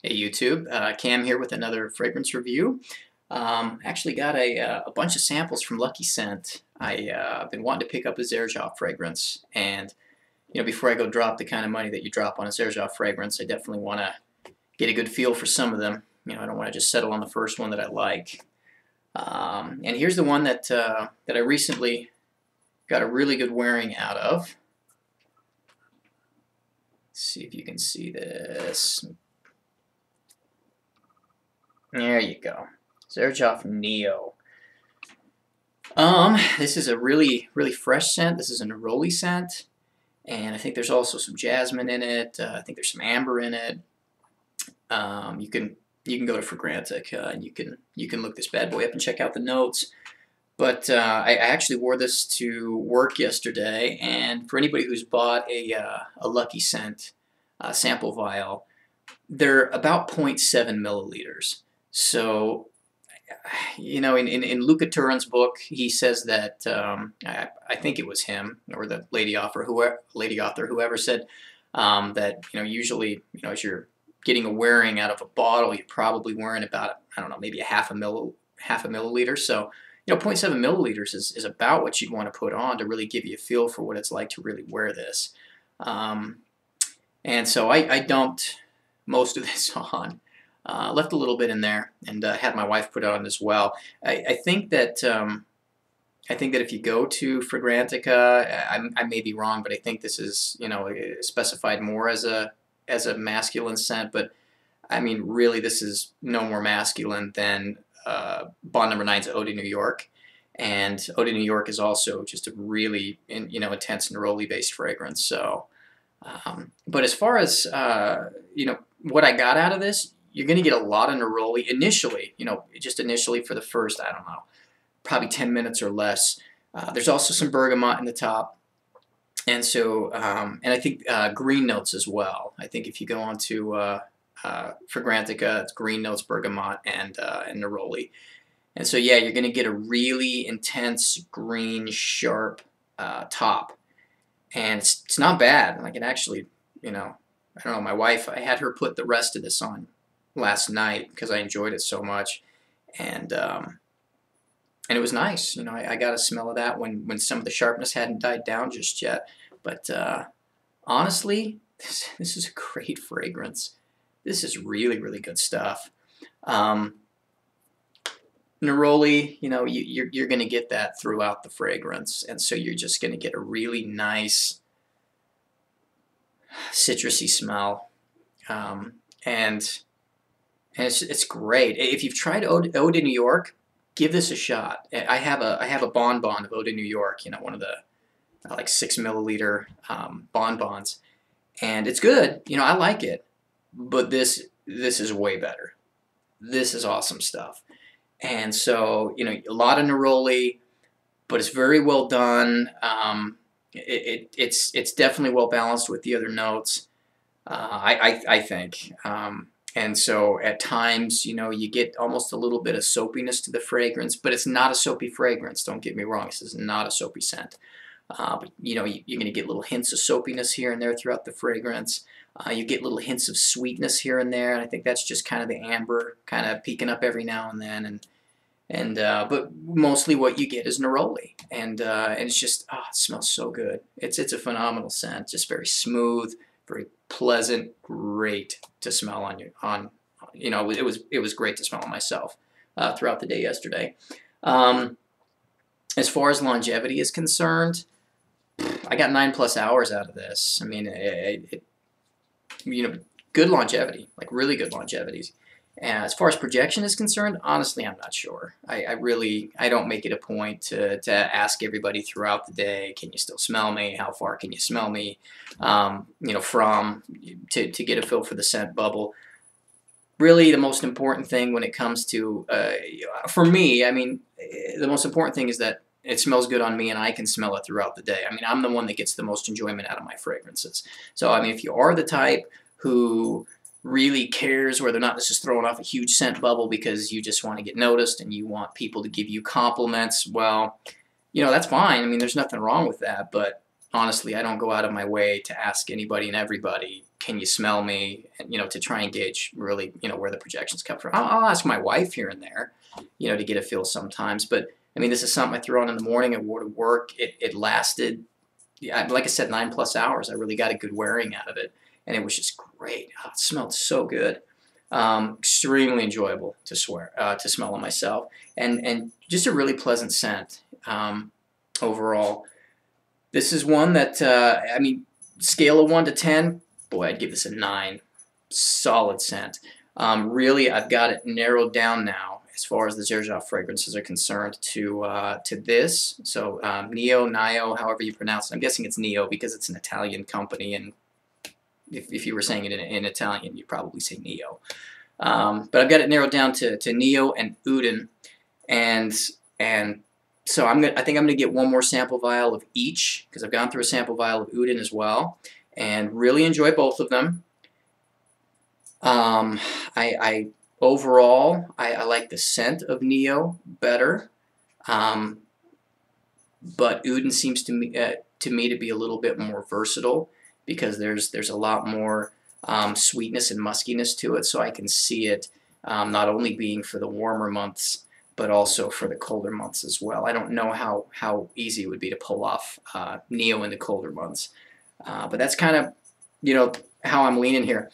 Hey YouTube, Cam here with another fragrance review. Actually got a bunch of samples from LuckyScent. I've been wanting to pick up a Xerjoff fragrance, and before I go drop the kind of money that you drop on a Xerjoff fragrance, I definitely want to get a good feel for some of them. I don't want to just settle on the first one that I like. And here's the one that I recently got a really good wearing out of. Let's see if you can see this. There you go. Xerjoff Nio. This is a really, really fresh scent. This is a neroli scent, and I think there's also some jasmine in it. I think there's some amber in it. You can go to Fragrantica and you can look this bad boy up and check out the notes. But I actually wore this to work yesterday, and for anybody who's bought a LuckyScent sample vial, they're about 0.7 milliliters. So, in Luca Turin's book, he says that I think it was him or the lady author, whoever said that usually as you're getting a wearing out of a bottle, you're probably wearing about, I don't know, maybe a half a milliliter. So zero point 0.7 milliliters is about what you'd want to put on to really give you a feel for what it's like to really wear this. And so I dumped most of this on. Left a little bit in there, and had my wife put it on as well. I think that if you go to Fragrantica, I may be wrong, but I think this is specified more as a masculine scent. But I mean, really, this is no more masculine than Bond Number 9's Eau de New York, and Eau de New York is also just a really intense neroli based fragrance. So, but as far as what I got out of this, you're going to get a lot of neroli initially, just initially for the first, I don't know, probably 10 minutes or less. There's also some bergamot in the top. And so, and I think green notes as well. I think if you go on to Fragrantica, it's green notes, bergamot, and neroli. And so, yeah, you're going to get a really intense green, sharp top. And it's not bad. Like, it actually, I don't know, my wife, I had her put the rest of this on last night because I enjoyed it so much, and it was nice. I got a smell of that when some of the sharpness hadn't died down just yet. But honestly, this is a great fragrance. This is really, really good stuff. Neroli, you're going to get that throughout the fragrance, and so you're just going to get a really nice citrusy smell, and it's great. If you've tried Eau de New York, give this a shot. I have a bonbon of Eau de New York, one of the like 6 milliliter bonbons, and it's good. I like it, but this is way better. This is awesome stuff. And so a lot of neroli, but it's very well done. It's definitely well balanced with the other notes. I think. And so at times, you get almost a little bit of soapiness to the fragrance, but it's not a soapy fragrance. Don't get me wrong. This is not a soapy scent. But you're going to get little hints of soapiness here and there throughout the fragrance. You get little hints of sweetness here and there, and I think that's just kind of the amber kind of peeking up every now and then. But mostly what you get is neroli, and it's just, it smells so good. It's a phenomenal scent, just very smooth, very pleasant, great to smell on you. It was great to smell on myself throughout the day yesterday. As far as longevity is concerned, I got 9+ hours out of this. I mean, good longevity, like really good longevity. And as far as projection is concerned, honestly, I'm not sure. I don't make it a point to ask everybody throughout the day, can you still smell me? How far can you smell me? To get a feel for the scent bubble. Really, the most important thing when it comes to, for me, I mean, the most important thing is that it smells good on me and I can smell it throughout the day. I mean, I'm the one that gets the most enjoyment out of my fragrances. So, I mean, if you are the type who really cares whether or not this is throwing off a huge scent bubble because you just want to get noticed and you want people to give you compliments, well, that's fine. I mean, there's nothing wrong with that. But honestly, I don't go out of my way to ask anybody and everybody, can you smell me? And, to try and gauge really, where the projections come from. I'll ask my wife here and there, to get a feel sometimes. But I mean, this is something I threw on in the morning. I wore to work. It lasted, yeah, like I said, 9+ hours. I really got a good wearing out of it, and it was just great. Oh, it smelled so good. Extremely enjoyable to smell on myself, and just a really pleasant scent overall. This is one that, I mean, scale of 1 to 10, boy, I'd give this a 9. Solid scent. Really, I've got it narrowed down now as far as the Xerjoff fragrances are concerned to this. So Nio, however you pronounce it. I'm guessing it's Nio because it's an Italian company, and if you were saying it in Italian, you'd probably say Nio. But I've got it narrowed down to Nio and Uden, and so I think I'm going to get one more sample vial of each, because I've gone through a sample vial of Uden as well, and really enjoy both of them. Overall, I like the scent of Nio better, but Uden seems to me to be a little bit more versatile, because there's a lot more sweetness and muskiness to it, so I can see it not only being for the warmer months, but also for the colder months as well. I don't know how easy it would be to pull off Nio in the colder months, but that's kind of how I'm leaning here.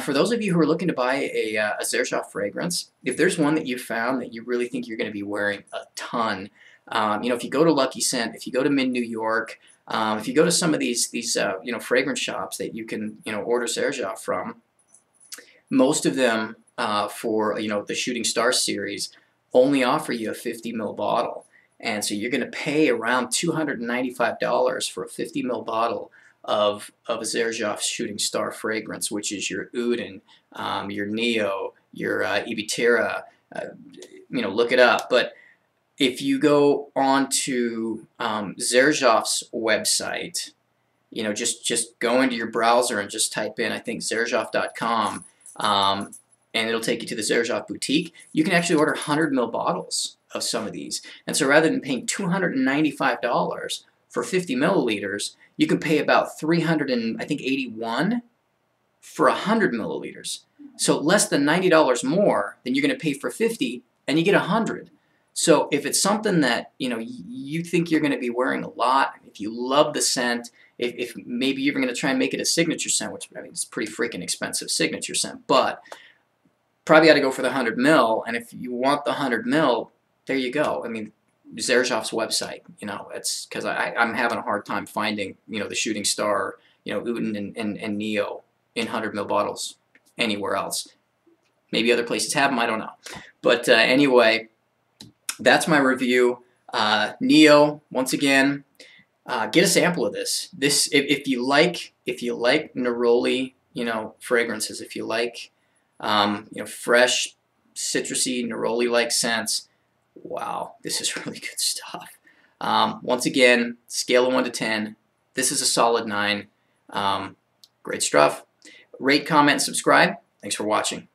For those of you who are looking to buy a Xerjoff fragrance, if there's one that you found that you really think you're going to be wearing a ton, if you go to LuckyScent, if you go to Mint New York, if you go to some of these fragrance shops that you can order Xerjoff from, most of them for the Shooting Star series only offer you a 50 ml bottle, and so you're going to pay around $295 for a 50 ml bottle of a Xerjoff Shooting Star fragrance, which is your Uden, your Nio, your Ibitira. Look it up. But if you go on to Xerjoff's website, just go into your browser and just type in, I think, Xerjoff.com, and it'll take you to the Xerjoff boutique. You can actually order 100 ml bottles of some of these. And so rather than paying $295 for 50 milliliters, you can pay about $381 for 100 milliliters. So less than $90 more than you're going to pay for 50, and you get 100. So if it's something that you think you're going to be wearing a lot, if you love the scent, if maybe you're going to try and make it a signature scent, which I mean it's a pretty freaking expensive signature scent, but probably got to go for the 100 ml. And if you want the 100 ml, there you go. I mean, Xerjoff's website, it's because I'm having a hard time finding the Shooting Star, Uden and Nio in 100 ml bottles anywhere else. Maybe other places have them, I don't know. But anyway, that's my review. Nio, once again, get a sample of this. If you like neroli, fragrances, if you like fresh, citrusy, neroli-like scents, wow, this is really good stuff. Once again, scale of 1 to 10, this is a solid 9. Great stuff. Rate, comment, and subscribe. Thanks for watching.